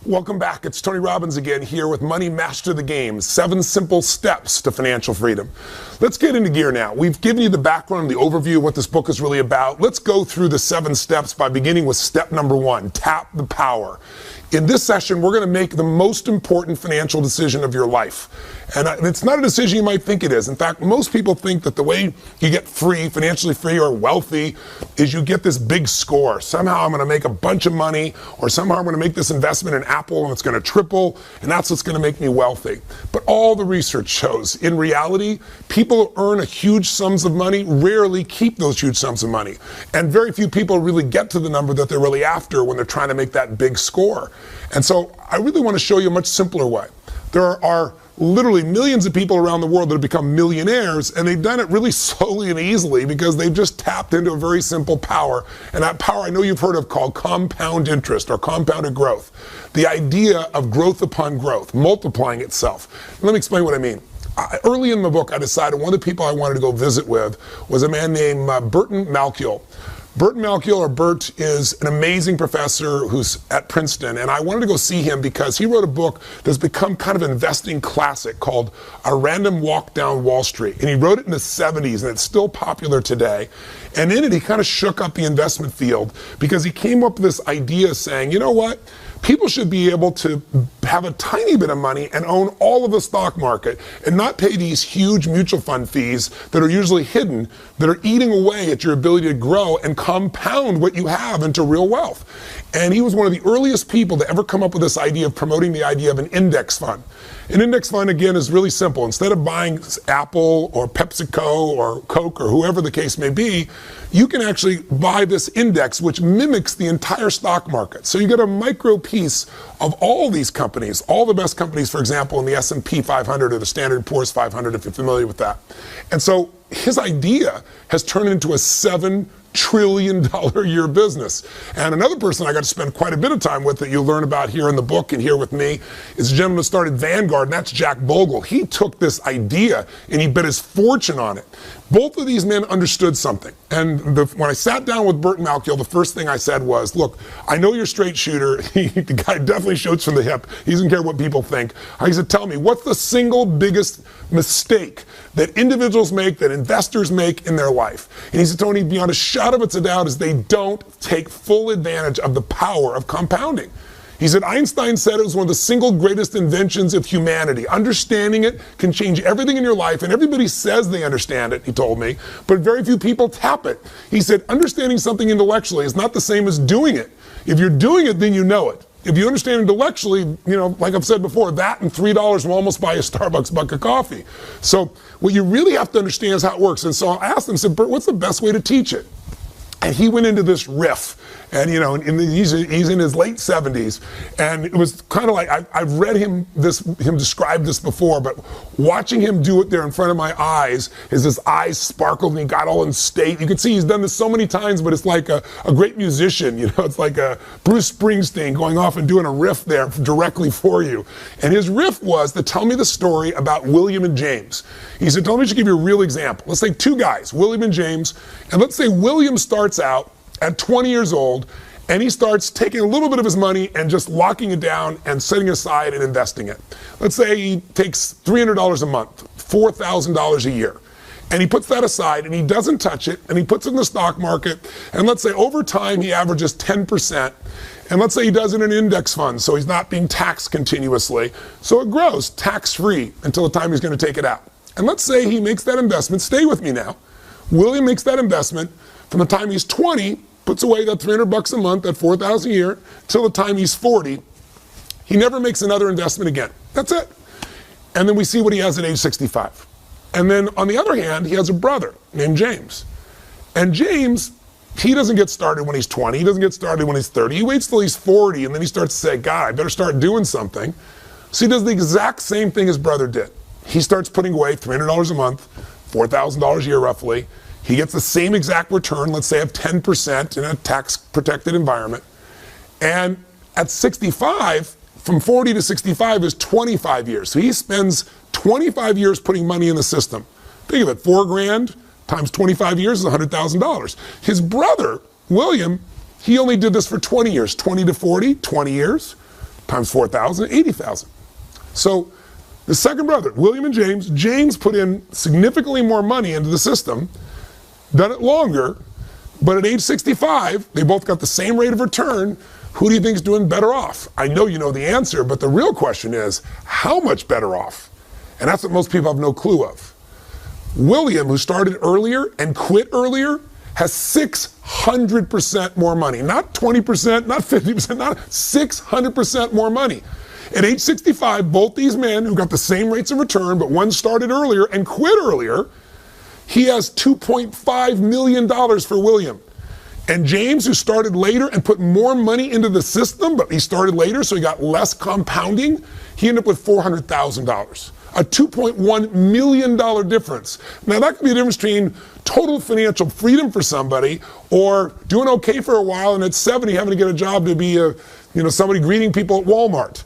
Welcome back. It's Tony Robbins again here with Money Master the Game, 7 simple steps to financial freedom. Let's get into gear now. We've given you the background, the overview of what this book is really about. Let's go through the 7 steps by beginning with step number 1, tap the power. In this session, we're going to make the most important financial decision of your life. And it's not a decision you might think it is. In fact, most people think that the way you get free, financially free or wealthy, is you get this big score. Somehow I'm going to make a bunch of money, or somehow I'm going to make this investment in Apple and it's going to triple, and that's what's going to make me wealthy. But all the research shows, in reality, people who earn huge sums of money rarely keep those huge sums of money. And very few people really get to the number that they're really after when they're trying to make that big score. And so I really want to show you a much simpler way. There are literally millions of people around the world that have become millionaires, and they've done it really slowly and easily because they've just tapped into a very simple power. And that power I know you've heard of called compound interest or compounded growth. The idea of growth upon growth, multiplying itself. Let me explain what I mean. Early in the book, I decided one of the people I wanted to go visit with was a man named Burton Malkiel. Burton Malkiel, or Bert, is an amazing professor who's at Princeton, and I wanted to go see him because he wrote a book that's become kind of an investing classic called A Random Walk Down Wall Street. And he wrote it in the 70s, and it's still popular today. And in it, he kind of shook up the investment field because he came up with this idea saying, you know what? People should be able to have a tiny bit of money and own all of the stock market and not pay these huge mutual fund fees that are usually hidden, that are eating away at your ability to grow and compound what you have into real wealth. And he was one of the earliest people to ever come up with this idea of promoting the idea of an index fund. An index fund, again, is really simple. Instead of buying Apple or PepsiCo or Coke or whoever the case may be, you can actually buy this index which mimics the entire stock market. So you get a micro piece of all these companies, all the best companies, for example, in the S&P 500 or the Standard & Poor's 500, if you're familiar with that. And so his idea has turned into a $7 trillion a year business. And another person I got to spend quite a bit of time with that you'll learn about here in the book and here with me is a gentleman who started Vanguard, and that's Jack Bogle. He took this idea and he bet his fortune on it. Both of these men understood something. And when I sat down with Burton Malkiel, the first thing I said was, look, I know you're a straight shooter. The guy definitely shoots from the hip. He doesn't care what people think. I said, tell me, what's the single biggest mistake that individuals make, that investors make in their life? And he said, Tony, beyond a shadow of a doubt, is they don't take full advantage of the power of compounding. He said, Einstein said it was one of the single greatest inventions of humanity. Understanding it can change everything in your life, and everybody says they understand it, he told me, but very few people tap it. He said, understanding something intellectually is not the same as doing it. If you're doing it, then you know it. If you understand intellectually, you know, like I've said before, that and $3 will almost buy a Starbucks bucket of coffee. So what you really have to understand is how it works. And so I asked him, I said, Bert, what's the best way to teach it? And he went into this riff. And, you know, he's in his late 70s. And it was kind of like, I've read him describe this before, but watching him do it there in front of my eyes, his eyes sparkled and he got all in state. You can see he's done this so many times, but it's like a great musician, you know, it's like a Bruce Springsteen going off and doing a riff there directly for you. And his riff was to tell me the story about William and James. He said, tell me, I should give you a real example. Let's say 2 guys, William and James, and let's say William starts out at 20 years old, and he starts taking a little bit of his money and just locking it down and setting it aside and investing it. Let's say he takes $300 a month, $4,000 a year, and he puts that aside and he doesn't touch it, and he puts it in the stock market, and let's say over time he averages 10%, and let's say he does it in an index fund, so he's not being taxed continuously, so it grows tax-free until the time he's going to take it out. And let's say he makes that investment, stay with me now, William makes that investment from the time he's 20, puts away that $300 a month, that $4,000 a year, till the time he's 40. He never makes another investment again. That's it. And then we see what he has at age 65. And then on the other hand, he has a brother named James. And James, he doesn't get started when he's 20. He doesn't get started when he's 30. He waits till he's 40, and then he starts to say, God, I better start doing something. So he does the exact same thing his brother did. He starts putting away $300 a month, $4,000 a year roughly. He gets the same exact return, let's say of 10% in a tax-protected environment. And at 65, from 40 to 65 is 25 years. So he spends 25 years putting money in the system. Think of it, $4,000 times 25 years is $100,000. His brother, William, he only did this for 20 years, 20 to 40, 20 years, times 4,000, 80,000. So the second brother, William and James put in significantly more money into the system, done it longer, but at age 65, they both got the same rate of return. Who do you think is doing better off? I know you know the answer, but the real question is, how much better off? And that's what most people have no clue of. William, who started earlier and quit earlier, has 600% more money. Not 20%, not 50%, not 600% more money. At age 65, both these men who got the same rates of return, but one started earlier and quit earlier, he has $2.5 million for William. And James, who started later and put more money into the system, but he started later, so he got less compounding, he ended up with $400,000. A $2.1 million difference. Now that could be a difference between total financial freedom for somebody or doing okay for a while and at 70 having to get a job to be somebody greeting people at Walmart.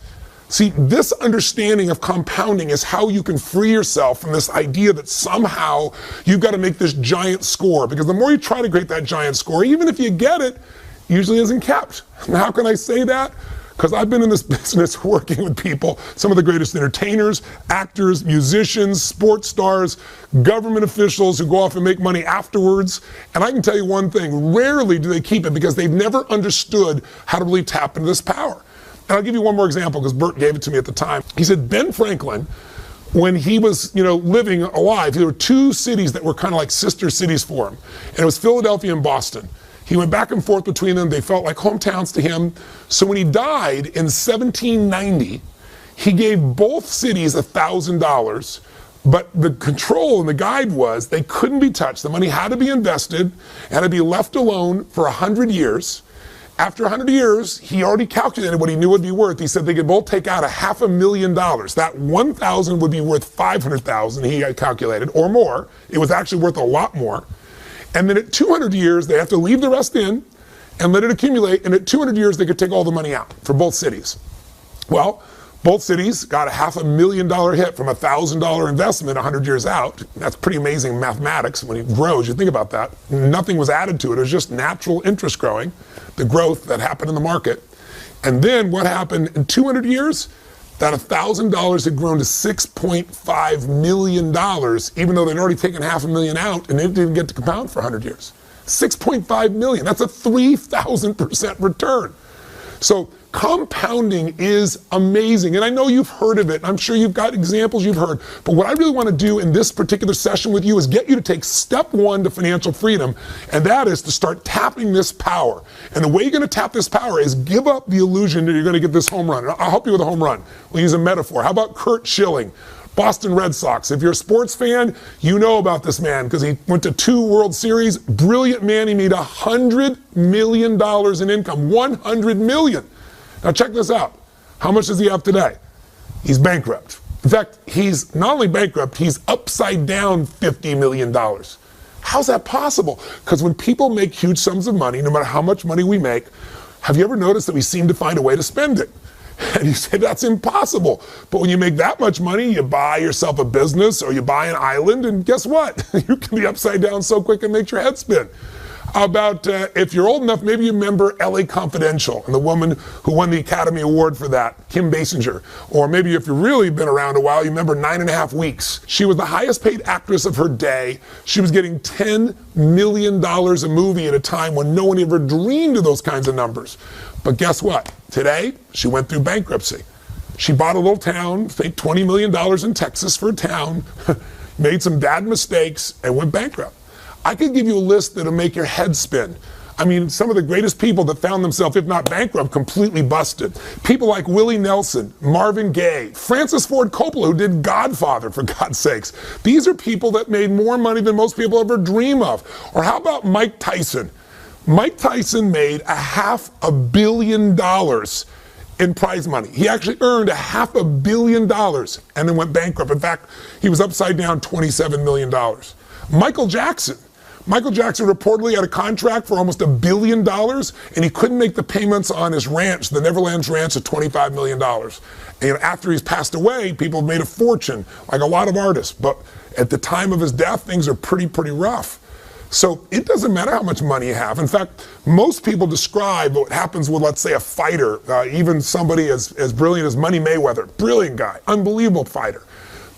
See, this understanding of compounding is how you can free yourself from this idea that somehow you've got to make this giant score, because the more you try to create that giant score, even if you get it, usually isn't kept. Now, how can I say that? Because I've been in this business working with people, some of the greatest entertainers, actors, musicians, sports stars, government officials who go off and make money afterwards. And I can tell you one thing, rarely do they keep it because they've never understood how to really tap into this power. And I'll give you one more example because Bert gave it to me at the time. He said Ben Franklin, when he was living alive, there were two cities that were kind of like sister cities for him. And it was Philadelphia and Boston. He went back and forth between them. They felt like hometowns to him. So when he died in 1790, he gave both cities $1,000, but the control and the guide was they couldn't be touched. The money had to be invested, had to be left alone for 100 years. After 100 years, he already calculated what he knew it would be worth. He said they could both take out $500,000. That 1,000 would be worth 500,000, he had calculated, or more. It was actually worth a lot more. And then at 200 years, they have to leave the rest in and let it accumulate. And at 200 years, they could take all the money out for both cities. Well, both cities got a $500,000 hit from a $1,000 investment 100 years out. That's pretty amazing mathematics. When it grows, you think about that. Nothing was added to it. It was just natural interest growing, the growth that happened in the market. And then what happened in 200 years? That $1,000 had grown to $6.5 million, even though they'd already taken $500,000 out and it didn't get to compound for 100 years. $6.5 million, that's a 3,000% return. So compounding is amazing. And I know you've heard of it. I'm sure you've got examples you've heard. But what I really want to do in this particular session with you is get you to take step one to financial freedom, and that is to start tapping this power. And the way you're going to tap this power is give up the illusion that you're going to get this home run. I'll help you with a home run. We'll use a metaphor. How about Curt Schilling, Boston Red Sox? If you're a sports fan, you know about this man because he went to 2 World Series. Brilliant man. He made $100 million in income. $100 million. Now check this out. How much does he have today? He's bankrupt. In fact, he's not only bankrupt, he's upside down $50 million. How's that possible? Because when people make huge sums of money, no matter how much money we make, have you ever noticed that we seem to find a way to spend it? And you say that's impossible. But when you make that much money, you buy yourself a business or you buy an island, and guess what? You can be upside down so quick it makes your head spin. About, if you're old enough, maybe you remember LA Confidential and the woman who won the Academy Award for that, Kim Basinger. Or maybe if you've really been around a while, you remember 9.5 Weeks. She was the highest paid actress of her day. She was getting $10 million a movie at a time when no one ever dreamed of those kinds of numbers. But guess what? Today, she went through bankruptcy. She bought a little town, paid $20 million in Texas for a town, made some bad mistakes, and went bankrupt. I could give you a list that'll make your head spin. I mean, some of the greatest people that found themselves, if not bankrupt, completely busted. People like Willie Nelson, Marvin Gaye, Francis Ford Coppola, who did Godfather, for God's sakes. These are people that made more money than most people ever dream of. Or how about Mike Tyson? Mike Tyson made $500 million in prize money. He actually earned $500 million and then went bankrupt. In fact, he was upside down $27 million. Michael Jackson reportedly had a contract for almost $1 billion, and he couldn't make the payments on his ranch, the Neverlands Ranch, of $25 million. And after he's passed away, people have made a fortune, like a lot of artists. But at the time of his death, things are pretty rough. So it doesn't matter how much money you have. In fact, most people describe what happens with, let's say, a fighter, even somebody as brilliant as Money Mayweather, brilliant guy, unbelievable fighter.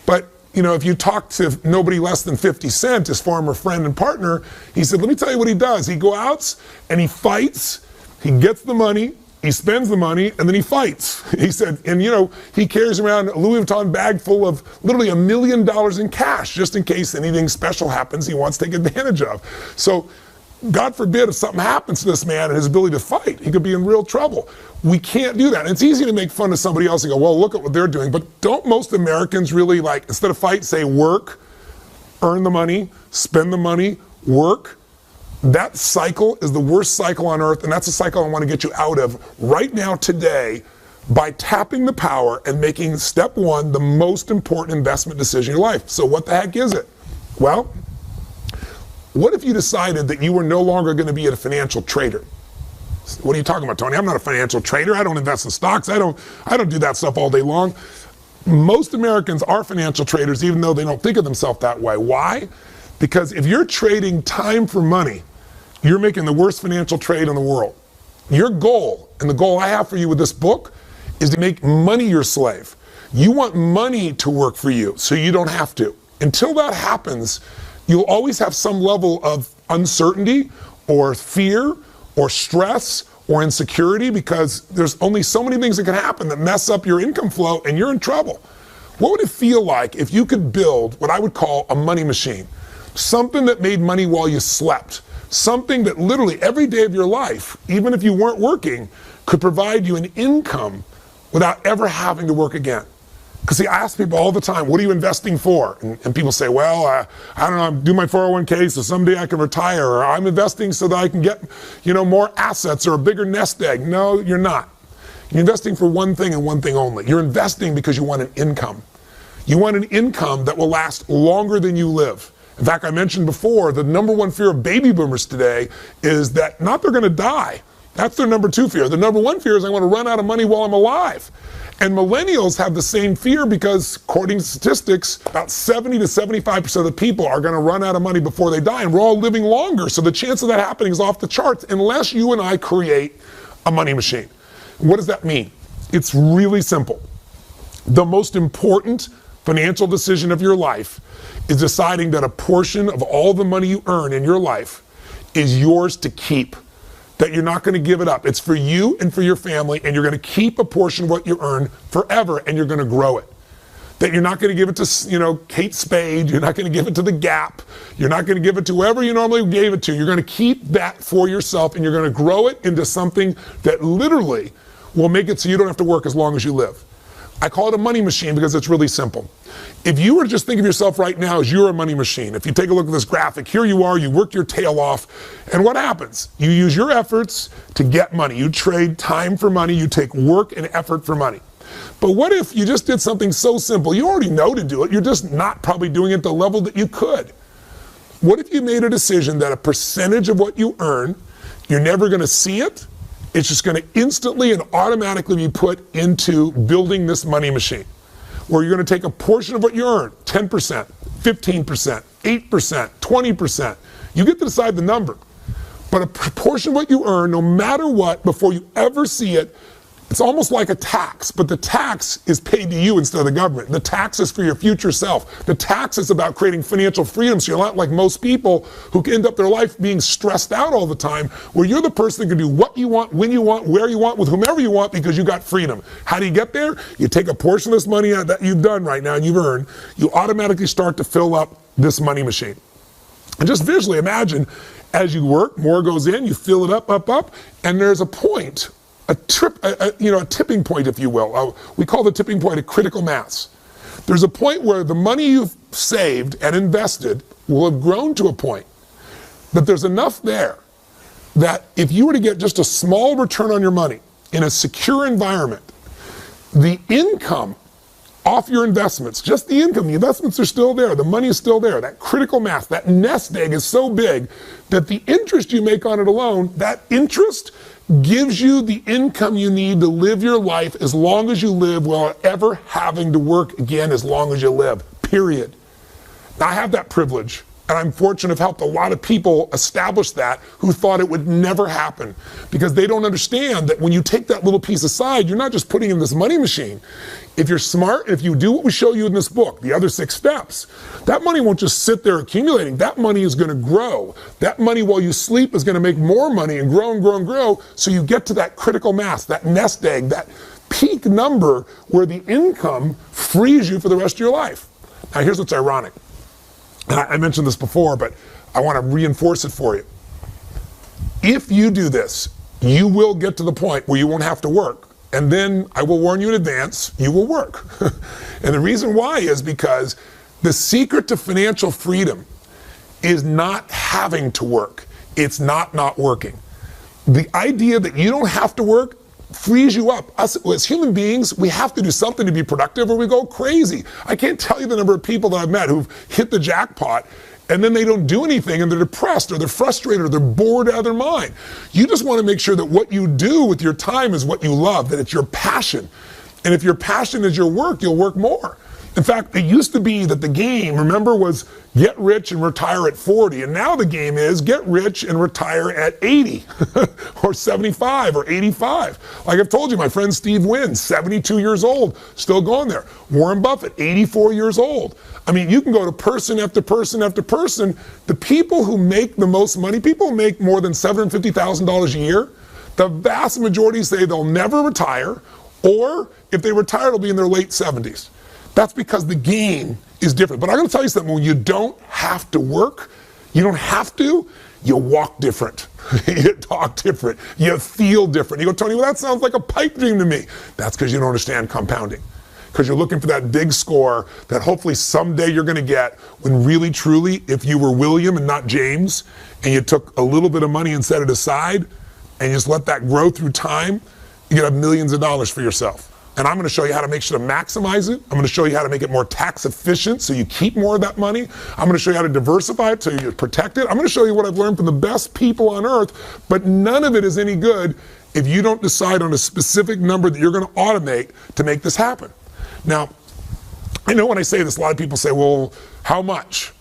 But if you talk to nobody less than 50 Cent, his former friend and partner, he said, let me tell you what he does. He goes out and he fights, he gets the money, he spends the money, and then he fights. He said, and he carries around a Louis Vuitton bag full of literally $1 million in cash, just in case anything special happens he wants to take advantage of. So, God forbid if something happens to this man and his ability to fight, he could be in real trouble. We can't do that. And it's easy to make fun of somebody else and go, well, look at what they're doing. But don't most Americans really, instead of fight, say work, earn the money, spend the money, work? That cycle is the worst cycle on earth, and that's a cycle I want to get you out of right now, today, by tapping the power and making step one the most important investment decision in your life. So what the heck is it? Well, what if you decided that you were no longer going to be a financial trader? What are you talking about, Tony? I'm not a financial trader. I don't invest in stocks. I don't do that stuff all day long. Most Americans are financial traders, even though they don't think of themselves that way. Why? Because if you're trading time for money, you're making the worst financial trade in the world. Your goal, and the goal I have for you with this book, is to make money your slave. You want money to work for you, so you don't have to. Until that happens, you'll always have some level of uncertainty or fear or stress or insecurity, because there's only so many things that can happen that mess up your income flow and you're in trouble. What would it feel like if you could build what I would call a money machine? Something that made money while you slept. Something that literally every day of your life, even if you weren't working, could provide you an income without ever having to work again. Because I ask people all the time, what are you investing for? And people say, well, I don't know, I'm doing my 401k so someday I can retire, or I'm investing so that I can get, more assets or a bigger nest egg. No, you're not. You're investing for one thing and one thing only. You're investing because you want an income. You want an income that will last longer than you live. In fact, I mentioned before, the number one fear of baby boomers today is that not they're going to die. That's their number two fear. The number one fear is I want to run out of money while I'm alive. And millennials have the same fear because, according to statistics, about 70 to 75% of the people are going to run out of money before they die. And we're all living longer, so the chance of that happening is off the charts unless you and I create a money machine. What does that mean? It's really simple. The most important financial decision of your life is deciding that a portion of all the money you earn in your life is yours to keep. That you're not going to give it up. It's for you and for your family, and you're going to keep a portion of what you earn forever, and you're going to grow it. That you're not going to give it to, Kate Spade. You're not going to give it to the Gap. You're not going to give it to whoever you normally gave it to. You're going to keep that for yourself, and you're going to grow it into something that literally will make it so you don't have to work as long as you live. I call it a money machine because it's really simple. If you were to just think of yourself right now as you're a money machine, if you take a look at this graphic, here you are, you work your tail off, and what happens? You use your efforts to get money. You trade time for money, you take work and effort for money. But what if you just did something so simple? You already know to do it, you're just not probably doing it at the level that you could. What if you made a decision that a percentage of what you earn, you're never going to see it, it's just going to instantly and automatically be put into building this money machine, where you're going to take a portion of what you earn, 10%, 15%, 8%, 20%. You get to decide the number. But a portion of what you earn, no matter what, before you ever see it, it's almost like a tax, but the tax is paid to you instead of the government. The tax is for your future self. The tax is about creating financial freedom, so you're not like most people who end up their life being stressed out all the time, where you're the person that can do what you want, when you want, where you want, with whomever you want, because you got freedom. How do you get there? You take a portion of this money that you've done right now and you've earned, you automatically start to fill up this money machine. And just visually imagine, as you work, more goes in, you fill it up, and there's a point, a tipping point, if you will. We call the tipping point a critical mass. There's a point where the money you've saved and invested will have grown to a point that there's enough there that if you were to get just a small return on your money in a secure environment, the income off your investments, just the income, the investments are still there, the money is still there, that critical mass, that nest egg is so big that the interest you make on it alone, that interest gives you the income you need to live your life as long as you live without ever having to work again as long as you live, period. Now, I have that privilege And I'm fortunate to have helped a lot of people establish that who thought it would never happen, because they don't understand that when you take that little piece aside, you're not just putting in this money machine. If you're smart, if you do what we show you in this book, the other 6 steps, that money won't just sit there accumulating. That money is going to grow. That money while you sleep is going to make more money and grow and grow and grow. So you get to that critical mass, that nest egg, that peak number where the income frees you for the rest of your life. Now here's what's ironic. And I mentioned this before, but I want to reinforce it for you. If you do this, you will get to the point where you won't have to work. And then I will warn you in advance, you will work. And the reason why is because the secret to financial freedom is not having to work. It's not working. The idea that you don't have to work frees you up. Us as human beings, we have to do something to be productive or we go crazy. I can't tell you the number of people that I've met who've hit the jackpot and then they don't do anything and they're depressed or they're frustrated or they're bored out of their mind. You just want to make sure that what you do with your time is what you love, that it's your passion. And if your passion is your work, you'll work more. In fact, it used to be that the game, remember, was get rich and retire at 40. And now the game is get rich and retire at 80 or 75 or 85. Like I've told you, my friend Steve Wynn, 72 years old, still going there. Warren Buffett, 84 years old. I mean, you can go to person after person after person. The people who make the most money, people who make more than $750,000 a year, the vast majority say they'll never retire, or if they retire, it'll be in their late 70s. That's because the game is different. But I'm going to tell you something, when you don't have to work, you don't have to, you walk different, you talk different, you feel different. You go, Tony, well, that sounds like a pipe dream to me. That's because you don't understand compounding. Because you're looking for that big score that hopefully someday you're going to get, when really, truly, if you were William and not James, and you took a little bit of money and set it aside, and you just let that grow through time, you could have millions of dollars for yourself. And I'm going to show you how to make sure to maximize it. I'm going to show you how to make it more tax efficient so you keep more of that money. I'm going to show you how to diversify it so you protect it. I'm going to show you what I've learned from the best people on earth, but none of it is any good if you don't decide on a specific number that you're going to automate to make this happen. Now, I know when I say this, a lot of people say, well, how much?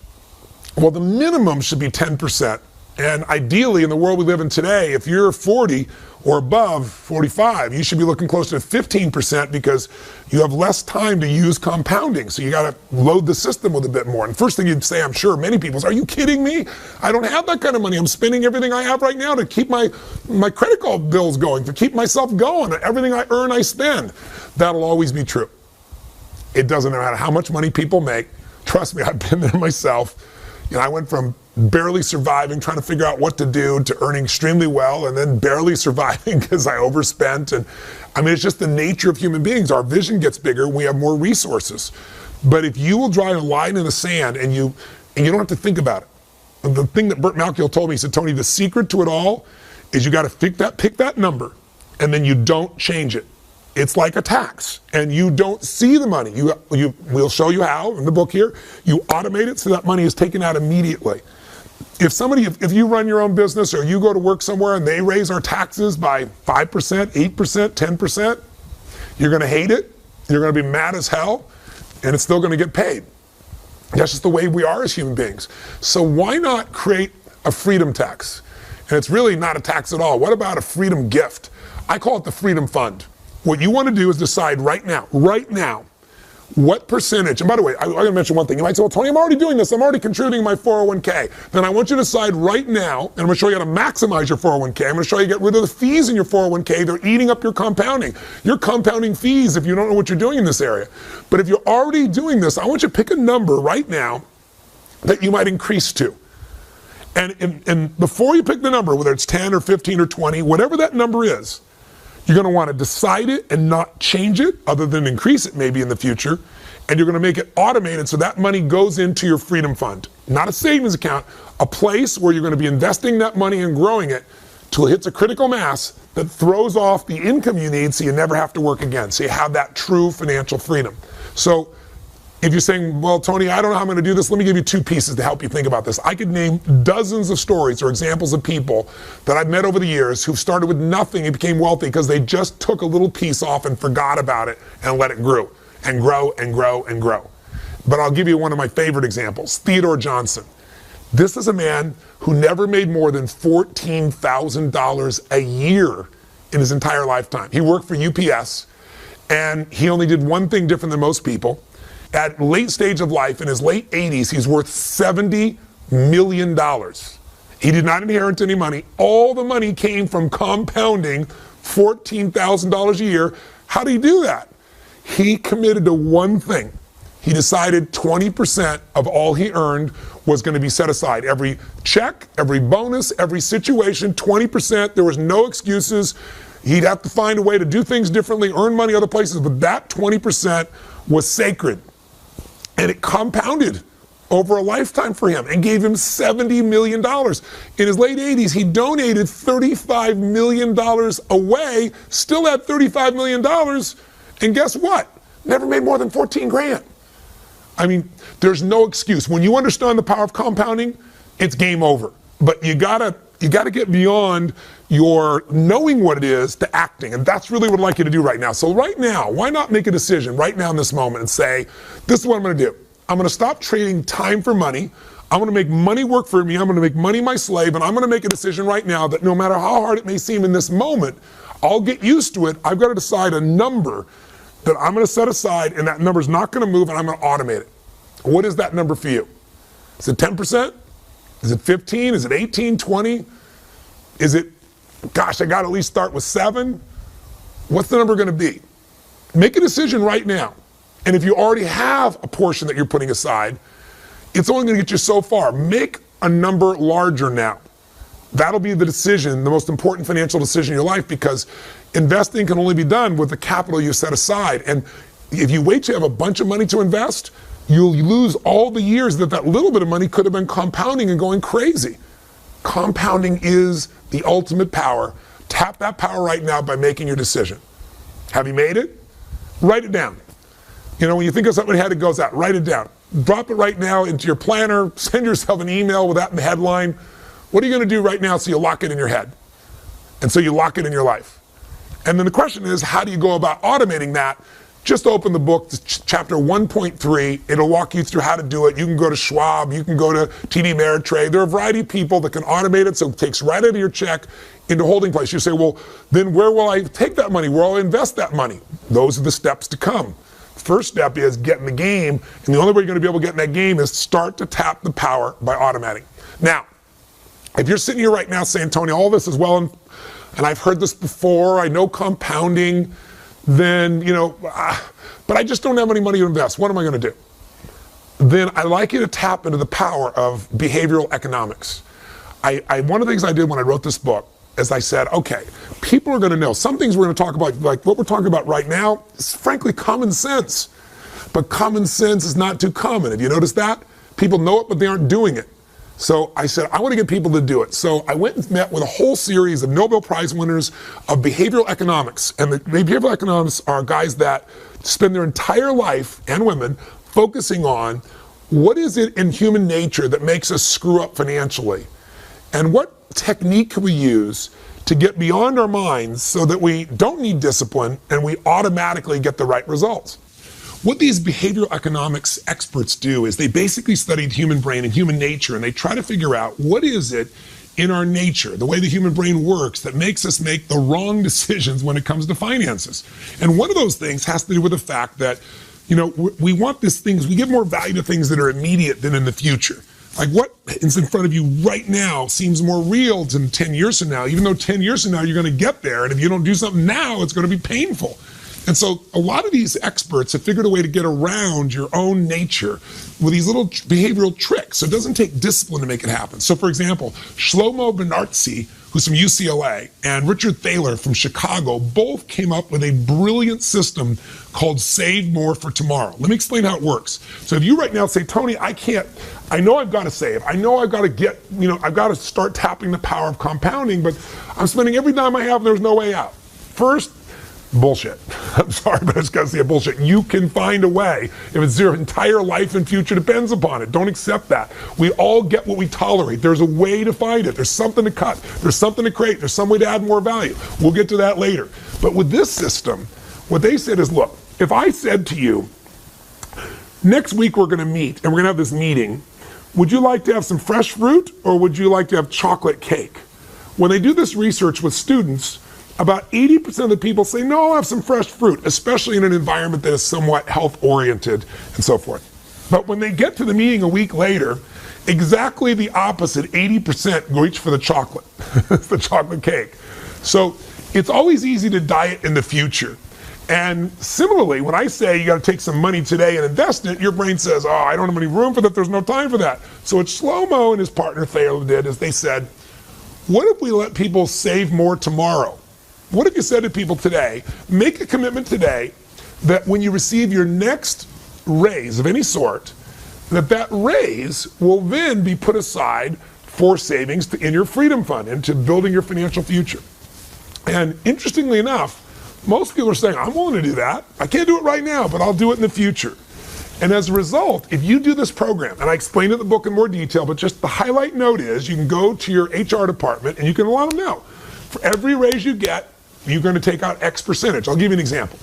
Well, the minimum should be 10%. And ideally, in the world we live in today, if you're 40 or above 45, you should be looking closer to 15% because you have less time to use compounding. So you got to load the system with a bit more. And first thing you'd say, I'm sure many people say, are you kidding me? I don't have that kind of money. I'm spending everything I have right now to keep my credit card bills going, to keep myself going. Everything I earn, I spend. That'll always be true. It doesn't matter how much money people make. Trust me, I've been there myself. You know, I went from barely surviving, trying to figure out what to do, to earning extremely well, and then barely surviving because I overspent. And I mean, it's just the nature of human beings. Our vision gets bigger when we have more resources. But if you will draw a line in the sand and you don't have to think about it. And the thing that Burt Malkiel told me, he said, Tony, the secret to it all is you got to pick that number, and then you don't change it. It's like a tax, and you don't see the money. We'll show you how in the book here. You automate it so that money is taken out immediately. If you run your own business or you go to work somewhere and they raise our taxes by 5%, 8%, 10%, you're going to hate it. You're going to be mad as hell, and it's still going to get paid. That's just the way we are as human beings. So why not create a freedom tax? And it's really not a tax at all. What about a freedom gift? I call it the Freedom Fund. What you want to do is decide right now, what percentage, and by the way, I'm going to mention one thing. You might say, well, Tony, I'm already doing this. I'm already contributing my 401k. Then I want you to decide right now, and I'm going to show you how to maximize your 401k. I'm going to show you how to get rid of the fees in your 401k. They're eating up your compounding. You're compounding fees if you don't know what you're doing in this area. But if you're already doing this, I want you to pick a number right now that you might increase to. And before you pick the number, whether it's 10 or 15 or 20, whatever that number is, you're going to want to decide it and not change it, other than increase it maybe in the future. And you're going to make it automated so that money goes into your freedom fund. Not a savings account, a place where you're going to be investing that money and growing it till it hits a critical mass that throws off the income you need so you never have to work again. So you have that true financial freedom. So if you're saying, well, Tony, I don't know how I'm going to do this, let me give you 2 pieces to help you think about this. I could name dozens of stories or examples of people that I've met over the years who've started with nothing and became wealthy because they just took a little piece off and forgot about it and let it grow and grow and grow and grow. But I'll give you one of my favorite examples, Theodore Johnson. This is a man who never made more than $14,000 a year in his entire lifetime. He worked for UPS, and he only did one thing different than most people. At late stage of life, in his late 80s, he's worth $70 million. He did not inherit any money. All the money came from compounding $14,000 a year. How did he do that? He committed to one thing. He decided 20% of all he earned was going to be set aside. Every check, every bonus, every situation, 20%. There was no excuses. He'd have to find a way to do things differently, earn money other places, but that 20% was sacred. And it compounded over a lifetime for him and gave him $70 million. In his late 80s, he donated $35 million away, still had $35 million, and guess what? Never made more than 14 grand. I mean, there's no excuse. When you understand the power of compounding, it's game over. But you gotta get beyond your knowing what it is to acting, and that's really what I'd like you to do right now. So right now, why not make a decision right now in this moment and say, this is what I'm gonna do. I'm gonna stop trading time for money. I'm gonna make money work for me. I'm gonna make money my slave, and I'm gonna make a decision right now that no matter how hard it may seem in this moment, I'll get used to it. I've got to decide a number that I'm gonna set aside, and that number's not gonna move, and I'm gonna automate it. What is that number for you? Is it 10%? Is it 15? Is it 18, 20? Is it, gosh, I got to at least start with 7? What's the number going to be? Make a decision right now. And if you already have a portion that you're putting aside, it's only going to get you so far. Make a number larger now. That'll be the decision, the most important financial decision in your life, because investing can only be done with the capital you set aside. And if you wait to have a bunch of money to invest, you'll lose all the years that little bit of money could have been compounding and going crazy. Compounding is the ultimate power. Tap that power right now by making your decision. Have you made it? Write it down. You know, when you think of something how it goes out, write it down. Drop it right now into your planner. Send yourself an email with that in the headline. What are you going to do right now so you lock it in your head? And so you lock it in your life. And then the question is, how do you go about automating that? Just open the book, chapter 1.3. It'll walk you through how to do it. You can go to Schwab. You can go to TD Ameritrade. There are a variety of people that can automate it, so it takes right out of your check into holding place. You say, well, then where will I take that money? Where will I invest that money? Those are the steps to come. First step is get in the game, and the only way you're going to be able to get in that game is start to tap the power by automating. Now, if you're sitting here right now saying, Tony, all this is well, and I've heard this before, I know compounding, then, you know, but I just don't have any money to invest. What am I going to do? Then I'd like you to tap into the power of behavioral economics. One of the things I did when I wrote this book is I said, okay, people are going to know. Some things we're going to talk about, like what we're talking about right now, is frankly common sense. But common sense is not too common. Have you noticed that? People know it, but they aren't doing it. So I said, I want to get people to do it. So I went and met with a whole series of Nobel Prize winners of behavioral economics. And the behavioral economists are guys that spend their entire life, and women, focusing on what is it in human nature that makes us screw up financially? And what technique can we use to get beyond our minds so that we don't need discipline and we automatically get the right results? What these behavioral economics experts do is they basically study the human brain and human nature, and they try to figure out what is it in our nature, the way the human brain works, that makes us make the wrong decisions when it comes to finances. And one of those things has to do with the fact that, you know, we want these things, we give more value to things that are immediate than in the future. Like what is in front of you right now seems more real than 10 years from now, even though 10 years from now you're going to get there, and if you don't do something now, it's going to be painful. And so a lot of these experts have figured a way to get around your own nature with these little behavioral tricks. So it doesn't take discipline to make it happen. So for example, Shlomo Benartzi, who's from UCLA, and Richard Thaler from Chicago, both came up with a brilliant system called Save More for Tomorrow. Let me explain how it works. So if you right now say, Tony, I know I've got to save. I know I've got to I've got to start tapping the power of compounding, but I'm spending every dime I have and there's no way out. First, bullshit. I'm sorry, but I just gotta say bullshit. You can find a way. If it's your entire life and future depends upon it, don't accept that. We all get what we tolerate. There's a way to find it. There's something to cut. There's something to create. There's some way to add more value. We'll get to that later. But with this system, what they said is, look, if I said to you, next week we're gonna meet and we're gonna have this meeting would you like to have some fresh fruit or would you like to have chocolate cake? When they do this research with students, about 80% of the people say, no, I'll have some fresh fruit, especially in an environment that is somewhat health-oriented and so forth. But when they get to the meeting a week later, exactly the opposite, 80% reach for the chocolate, the chocolate cake. So it's always easy to diet in the future. And similarly, when I say you got to take some money today and invest it, your brain says, oh, I don't have any room for that, there's no time for that. So what Shlomo and his partner Thaler did is they said, what if we let people save more tomorrow? What if you said to people today, make a commitment today that when you receive your next raise of any sort, that raise will then be put aside for savings in your freedom fund and to building your financial future. And interestingly enough, most people are saying, I'm willing to do that. I can't do it right now, but I'll do it in the future. And as a result, if you do this program, and I explain it in the book in more detail, but just the highlight note is you can go to your HR department and you can let them know. For every raise you get, you're going to take out X percentage. I'll give you an example.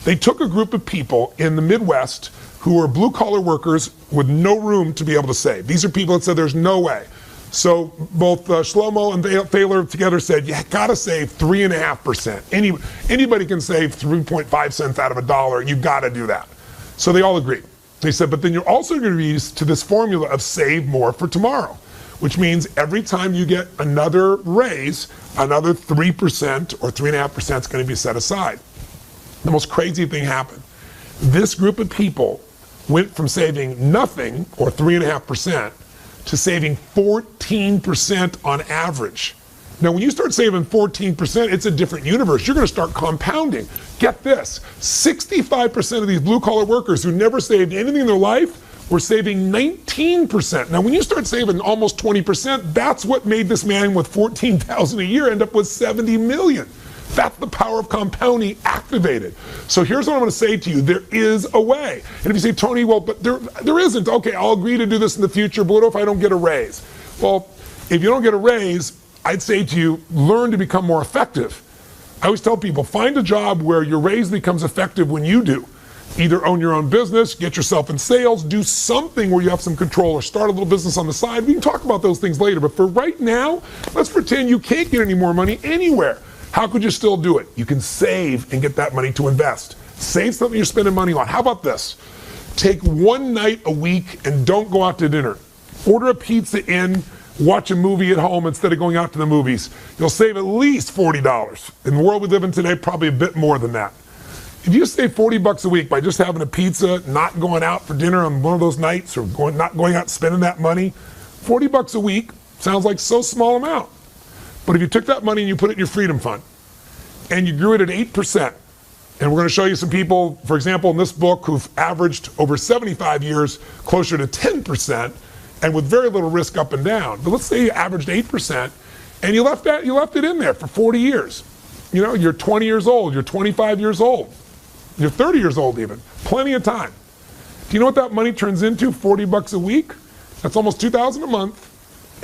They took a group of people in the Midwest who were blue-collar workers with no room to be able to save. These are people that said there's no way. So both Shlomo and Thaler together said, you gotta save 3.5%. Anybody can save 3.5 cents out of a dollar, you've gotta do that. So they all agreed. They said, but then you're also gonna be used to this formula of save more for tomorrow, which means every time you get another raise, another 3% or 3.5% is gonna be set aside. The most crazy thing happened. This group of people went from saving nothing, or 3.5%, to saving 14% on average. Now, when you start saving 14%, it's a different universe. You're going to start compounding. Get this, 65% of these blue-collar workers who never saved anything in their life were saving 19%. Now, when you start saving almost 20%, that's what made this man with $14,000 a year end up with $70 million. That's the power of compounding activated. So here's what I'm going to say to you. There is a way. And if you say, Tony, well, but there isn't. Okay, I'll agree to do this in the future, but what if I don't get a raise? Well, if you don't get a raise, I'd say to you, learn to become more effective. I always tell people, find a job where your raise becomes effective when you do. Either own your own business, get yourself in sales, do something where you have some control, or start a little business on the side. We can talk about those things later, but for right now, let's pretend you can't get any more money anywhere. How could you still do it? You can save and get that money to invest. Save something you're spending money on. How about this? Take one night a week and don't go out to dinner. Order a pizza in, watch a movie at home instead of going out to the movies. You'll save at least $40. In the world we live in today, probably a bit more than that. If you save $40 a week by just having a pizza, not going out for dinner on one of those nights, or not going out and spending that money, $40 a week sounds like so small amount. But if you took that money and you put it in your freedom fund and you grew it at 8%, and we're going to show you some people, for example, in this book who've averaged over 75 years closer to 10% and with very little risk up and down. But let's say you averaged 8% and you left it in there for 40 years. You know, you're 20 years old, you're 25 years old, you're 30 years old even, plenty of time. Do you know what that money turns into? $40 a week? That's almost $2,000 a month.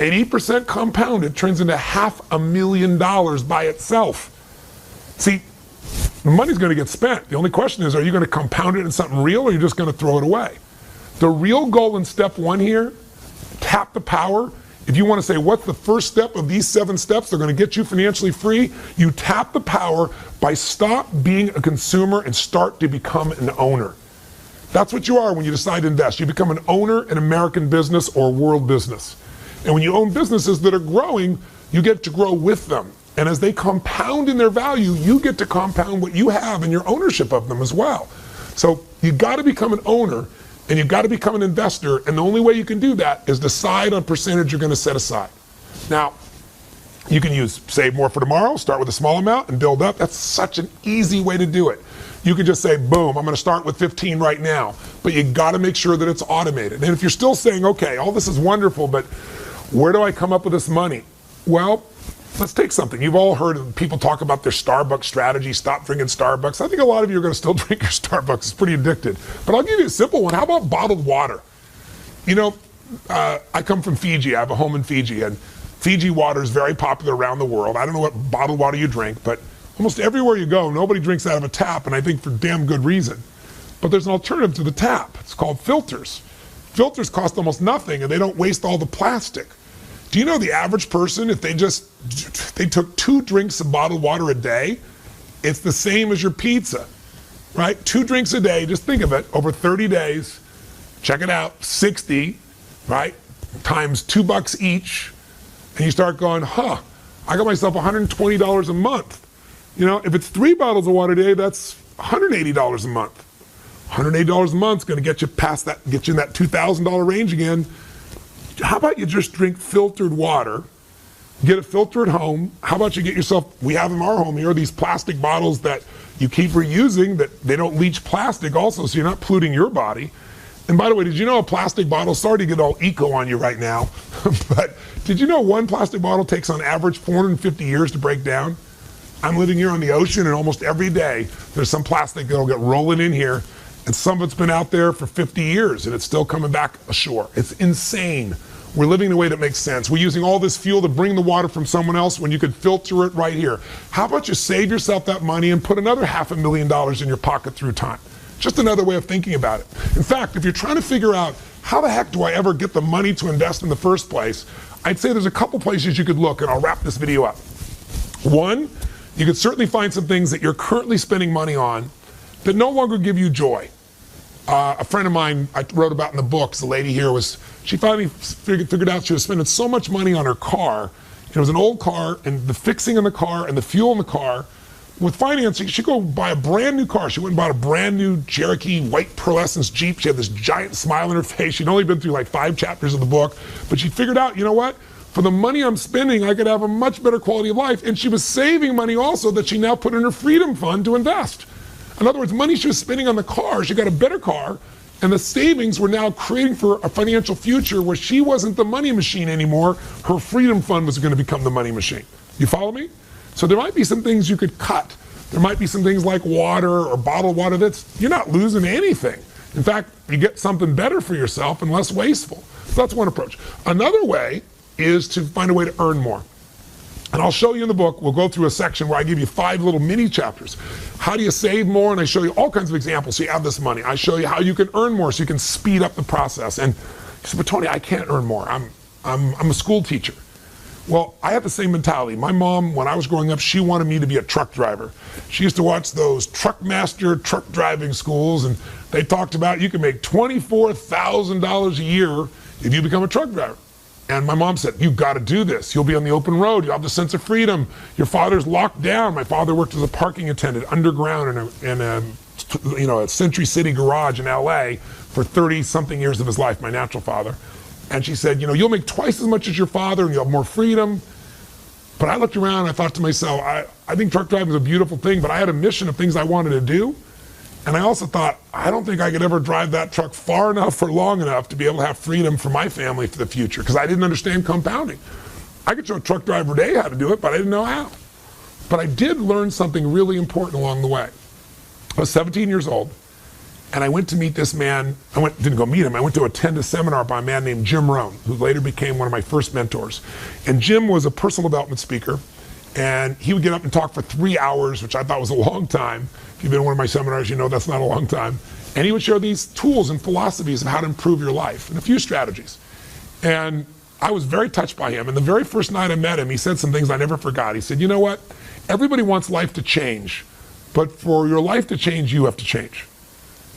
At 8% compounded turns into $500,000 by itself. See, the money's going to get spent. The only question is, are you going to compound it in something real, or are you just going to throw it away? The real goal in step one here, tap the power. If you want to say, what's the first step of these 7 steps? They're going to get you financially free. You tap the power by stop being a consumer and start to become an owner. That's what you are when you decide to invest. You become an owner in American business or world business. And when you own businesses that are growing, you get to grow with them. And as they compound in their value, you get to compound what you have in your ownership of them as well. So you've got to become an owner and you've got to become an investor. And the only way you can do that is decide on percentage you're going to set aside. Now, you can use save more for tomorrow, start with a small amount and build up. That's such an easy way to do it. You can just say, boom, I'm going to start with 15 right now. But you got to make sure that it's automated. And if you're still saying, okay, all this is wonderful, but where do I come up with this money? Well, let's take something. You've all heard people talk about their Starbucks strategy, stop drinking Starbucks. I think a lot of you are going to still drink your Starbucks. It's pretty addicted. But I'll give you a simple one. How about bottled water? You know, I come from Fiji. I have a home in Fiji, and Fiji water is very popular around the world. I don't know what bottled water you drink, but almost everywhere you go, nobody drinks out of a tap, and I think for damn good reason. But there's an alternative to the tap. It's called filters. Filters cost almost nothing and they don't waste all the plastic. Do you know the average person, if they took 2 drinks of bottled water a day, it's the same as your pizza, right? 2 drinks a day, just think of it, over 30 days, check it out, 60, right? Times $2 each, and you start going, I got myself $120 a month. You know, if it's 3 bottles of water a day, that's $180 a month. $180 a month is going to get you past that, get you in that $2,000 range again. How about you just drink filtered water, get a filter at home? How about you get yourself, we have in our home here, these plastic bottles that you keep reusing that they don't leach plastic also, so you're not polluting your body. And by the way, did you know a plastic bottle, sorry to get all eco on you right now, but did you know 1 plastic bottle takes on average 450 years to break down? I'm living here on the ocean and almost every day there's some plastic that'll get rolling in here, and some of it's been out there for 50 years and it's still coming back ashore. It's insane. We're living in a way that makes sense. We're using all this fuel to bring the water from someone else when you could filter it right here. How about you save yourself that money and put another $500,000 in your pocket through time? Just another way of thinking about it. In fact, if you're trying to figure out how the heck do I ever get the money to invest in the first place, I'd say there's a couple places you could look, and I'll wrap this video up. One, you could certainly find some things that you're currently spending money on that no longer give you joy. A friend of mine I wrote about in the books, the lady here she finally figured out she was spending so much money on her car. It was an old car, and the fixing in the car and the fuel in the car, with financing, she'd go buy a brand new car. She went and bought a brand new Cherokee white pearlescence Jeep. She had this giant smile on her face. She'd only been through like 5 chapters of the book, but she figured out, you know what? For the money I'm spending, I could have a much better quality of life. And she was saving money also that she now put in her freedom fund to invest. In other words, money she was spending on the car, she got a better car, and the savings were now creating for a financial future where she wasn't the money machine anymore. Her freedom fund was going to become the money machine. You follow me? So there might be some things you could cut. There might be some things like water or bottled water you're not losing anything. In fact, you get something better for yourself and less wasteful. So that's one approach. Another way is to find a way to earn more. And I'll show you in the book, we'll go through a section where I give you 5 little mini chapters. How do you save more? And I show you all kinds of examples so you have this money. I show you how you can earn more so you can speed up the process. And you say, but Tony, I can't earn more. I'm a school teacher. Well, I have the same mentality. My mom, when I was growing up, she wanted me to be a truck driver. She used to watch those Truckmaster truck driving schools, and they talked about you can make $24,000 a year if you become a truck driver. And my mom said, you've got to do this. You'll be on the open road. You'll have the sense of freedom. Your father's locked down. My father worked as a parking attendant underground in a Century City garage in LA for 30-something years of his life, my natural father. And she said, you'll make twice as much as your father and you'll have more freedom. But I looked around and I thought to myself, I think truck driving is a beautiful thing, but I had a mission of things I wanted to do. And I also thought, I don't think I could ever drive that truck far enough or long enough to be able to have freedom for my family for the future, because I didn't understand compounding. I could show a truck driver today how to do it, but I didn't know how. But I did learn something really important along the way. I was 17 years old, and I went to meet this man. Didn't go meet him. I went to attend a seminar by a man named Jim Rohn, who later became one of my first mentors. And Jim was a personal development speaker, and he would get up and talk for 3 hours, which I thought was a long time. If you've been to one of my seminars, you know that's not a long time. And he would share these tools and philosophies of how to improve your life and a few strategies. And I was very touched by him. And the very first night I met him, he said some things I never forgot. He said, you know what? Everybody wants life to change, but for your life to change, you have to change.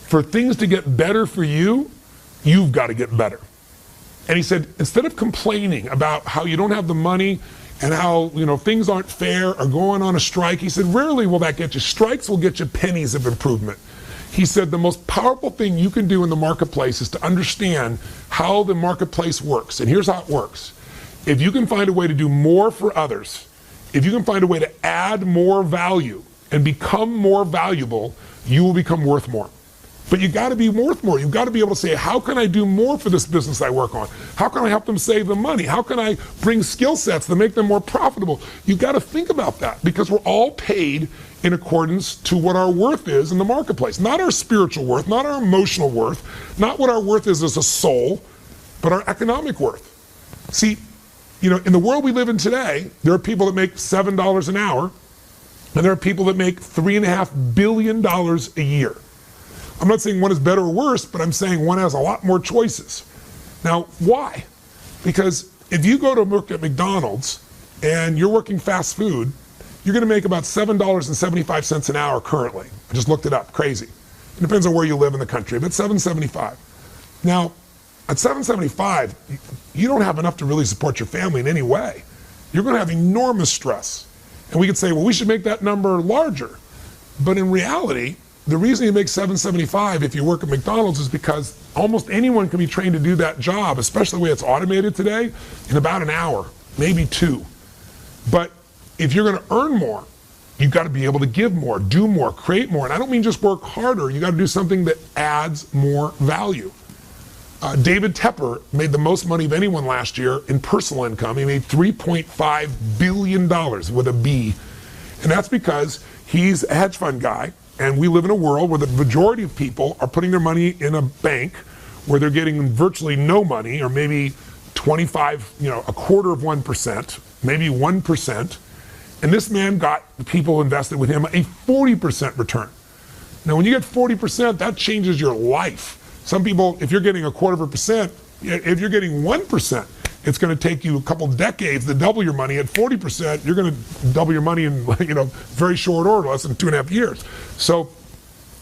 For things to get better for you, you've got to get better. And he said, instead of complaining about how you don't have the money and how things aren't fair or going on a strike, he said, rarely will that get you. Strikes will get you pennies of improvement. He said the most powerful thing you can do in the marketplace is to understand how the marketplace works. And here's how it works. If you can find a way to do more for others, if you can find a way to add more value and become more valuable, you will become worth more. But you got to be worth more. You've got to be able to say, how can I do more for this business I work on? How can I help them save the money? How can I bring skill sets that make them more profitable? You've got to think about that, because we're all paid in accordance to what our worth is in the marketplace. Not our spiritual worth, not our emotional worth, not what our worth is as a soul, but our economic worth. See, in the world we live in today, there are people that make $7 an hour, and there are people that make $3.5 billion a year. I'm not saying one is better or worse, but I'm saying one has a lot more choices. Now, why? Because if you go to work at McDonald's and you're working fast food, you're going to make about $7.75 an hour currently. I just looked it up. Crazy. It depends on where you live in the country, but $7.75. Now, at $7.75, you don't have enough to really support your family in any way. You're going to have enormous stress. And we could say, well, we should make that number larger. But in reality, the reason you make $7.75 if you work at McDonald's is because almost anyone can be trained to do that job, especially the way it's automated today, in about an hour, maybe 2. But if you're going to earn more, you've got to be able to give more, do more, create more. And I don't mean just work harder. You got to do something that adds more value. David Tepper made the most money of anyone last year in personal income. He made $3.5 billion with a B. And that's because he's a hedge fund guy. And we live in a world where the majority of people are putting their money in a bank where they're getting virtually no money, or maybe 25, a quarter of 1%, maybe 1%. And this man got the people invested with him a 40% return. Now, when you get 40%, that changes your life. Some people, if you're getting 1/4%, if you're getting 1%, it's going to take you a couple decades to double your money. At 40%, you're going to double your money in very short order, less than 2.5 years. So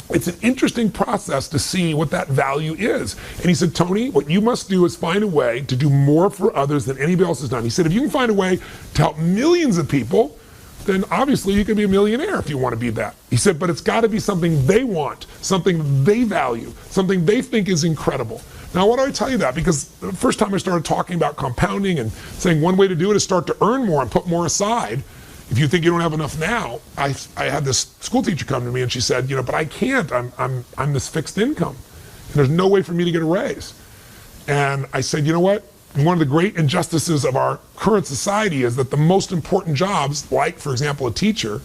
it's an interesting process to see what that value is. And he said, Tony, what you must do is find a way to do more for others than anybody else has done. He said, if you can find a way to help millions of people, then obviously you can be a millionaire if you want to be that. He said, but it's got to be something they want, something they value, something they think is incredible. Now, why do I tell you that? Because the first time I started talking about compounding and saying one way to do it is start to earn more and put more aside. If you think you don't have enough now, I had this school teacher come to me and she said, but I can't. I'm this fixed income, and there's no way for me to get a raise. And I said, you know what? One of the great injustices of our current society is that the most important jobs, like, for example, a teacher,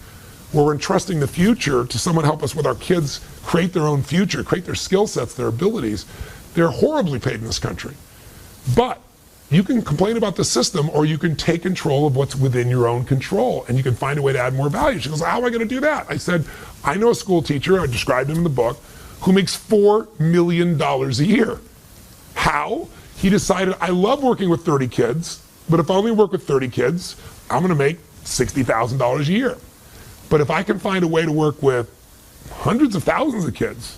where we're entrusting the future to someone to help us with our kids create their own future, create their skill sets, their abilities, they're horribly paid in this country. But you can complain about the system, or you can take control of what's within your own control, and you can find a way to add more value. She goes, how am I going to do that? I said, I know a school teacher, I described him in the book, who makes $4 million a year. How? He decided, I love working with 30 kids, but if I only work with 30 kids, I'm going to make $60,000 a year. But if I can find a way to work with hundreds of thousands of kids,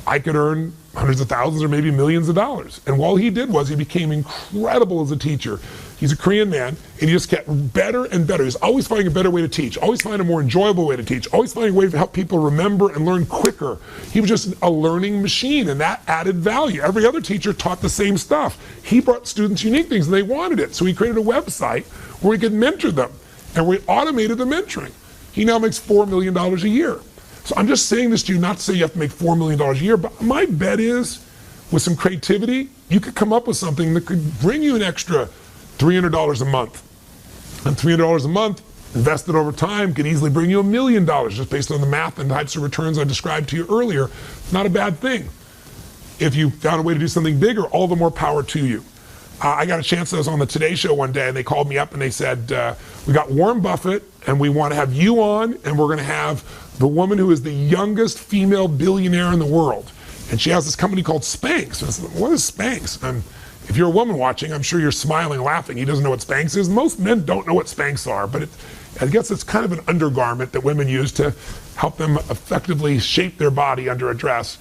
I could earn hundreds of thousands or maybe millions of dollars. And all he did was he became incredible as a teacher. He's a Korean man, and he just kept better and better. He's always finding a better way to teach, always finding a more enjoyable way to teach, always finding a way to help people remember and learn quicker. He was just a learning machine, and that added value. Every other teacher taught the same stuff. He brought students unique things, and they wanted it. So he created a website where he could mentor them, and we automated the mentoring. He now makes $4 million a year. So I'm just saying this to you not to say you have to make $4 million a year, but my bet is, with some creativity, you could come up with something that could bring you an extra $300 a month. And $300 a month, invested over time, could easily bring you $1 million just based on the math and the types of returns I described to you earlier. Not a bad thing. If you found a way to do something bigger, all the more power to you. I got a chance, I was on the Today Show one day, and they called me up and they said, we got Warren Buffett, and we want to have you on, and we're going to have the woman who is the youngest female billionaire in the world. And she has this company called Spanx. I said, what is Spanx? If you're a woman watching, I'm sure you're smiling, laughing. He doesn't know what Spanx is. Most men don't know what Spanx are, but I guess it's kind of an undergarment that women use to help them effectively shape their body under a dress.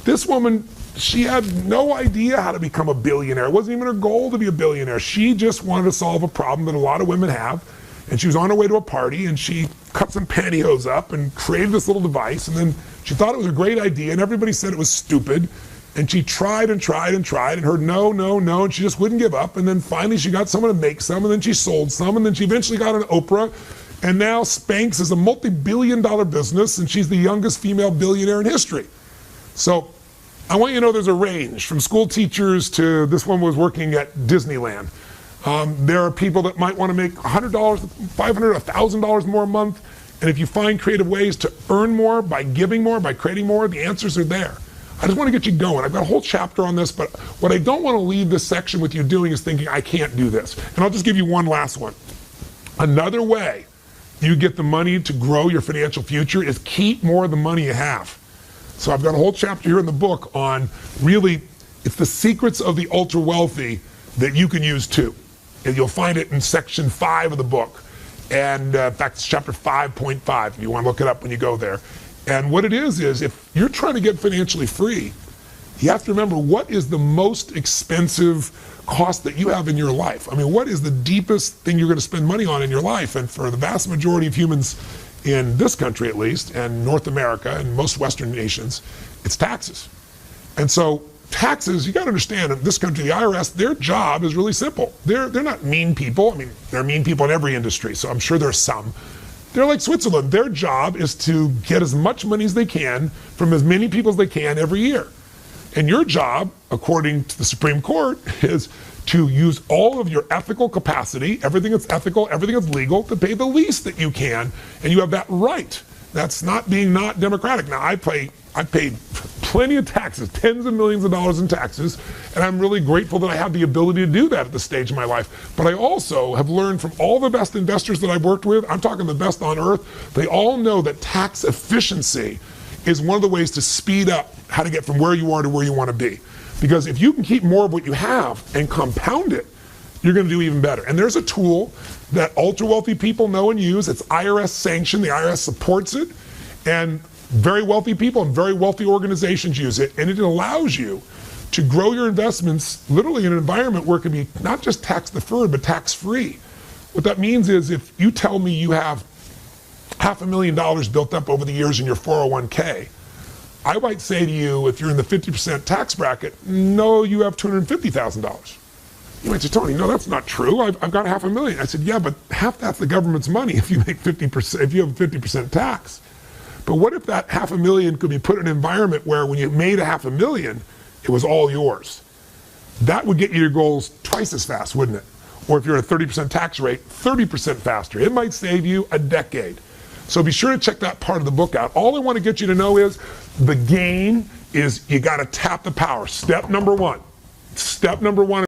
This woman, she had no idea how to become a billionaire. It wasn't even her goal to be a billionaire. She just wanted to solve a problem that a lot of women have. And she was on her way to a party, and she cut some pantyhose up and created this little device, and then she thought it was a great idea, and everybody said it was stupid. And she tried and tried and tried and heard no, no, no, and she just wouldn't give up. And then finally she got someone to make some, and then she sold some, and then she eventually got on Oprah. And now Spanx is a multi-billion-dollar business, and she's the youngest female billionaire in history. So I want you to know there's a range from school teachers to this one was working at Disneyland. There are people that might want to make $100, $500, $1,000 more a month. And if you find creative ways to earn more by giving more, by creating more, the answers are there. I just want to get you going. I've got a whole chapter on this, but what I don't want to leave this section with you doing is thinking, I can't do this. And I'll just give you one last one. Another way you get the money to grow your financial future is keep more of the money you have. So I've got a whole chapter here in the book on really It's the secrets of the ultra wealthy that you can use too. And you'll find it in section 5 of the book. And in fact, it's chapter 5.5, if you want to look it up when you go there. And what it is if you're trying to get financially free, you have to remember what is the most expensive cost that you have in your life. I mean, what is the deepest thing you're going to spend money on in your life? And for the vast majority of humans in this country, at least, and North America and most Western nations, it's taxes. And so taxes, you got to understand, in this country, the IRS, their job is really simple. They're not mean people. I mean, they're mean people in every industry, so I'm sure there's some. They're like Switzerland. Their job is to get as much money as they can from as many people as they can every year. And your job, according to the Supreme Court, is to use all of your ethical capacity, everything that's ethical, everything that's legal, to pay the least that you can, and you have that right. That's not being not democratic. Now, I paid plenty of taxes, tens of millions of dollars in taxes, and I'm really grateful that I have the ability to do that at this stage of my life. But I also have learned from all the best investors that I've worked with, I'm talking the best on earth, they all know that tax efficiency is one of the ways to speed up how to get from where you are to where you want to be. Because if you can keep more of what you have and compound it, you're going to do even better. And there's a tool that ultra wealthy people know and use. It's IRS sanctioned. The IRS supports it. And very wealthy people and very wealthy organizations use it. And it allows you to grow your investments literally in an environment where it can be not just tax deferred, but tax free. What that means is if you tell me you have $500,000 built up over the years in your 401k, I might say to you, if you're in the 50% tax bracket, no, you have $250,000. You might say, Tony, no, that's not true. I've got $500,000. I said, yeah, but half that's the government's money if you make 50%, if you have 50% tax. But what if that $500,000 could be put in an environment where when you made $500,000, it was all yours? That would get you your goals twice as fast, wouldn't it? Or if you're at a 30% tax rate, 30% faster. It might save you a decade. So be sure to check that part of the book out. All I want to get you to know is the game is you got to tap the power. Step number one. Step number one.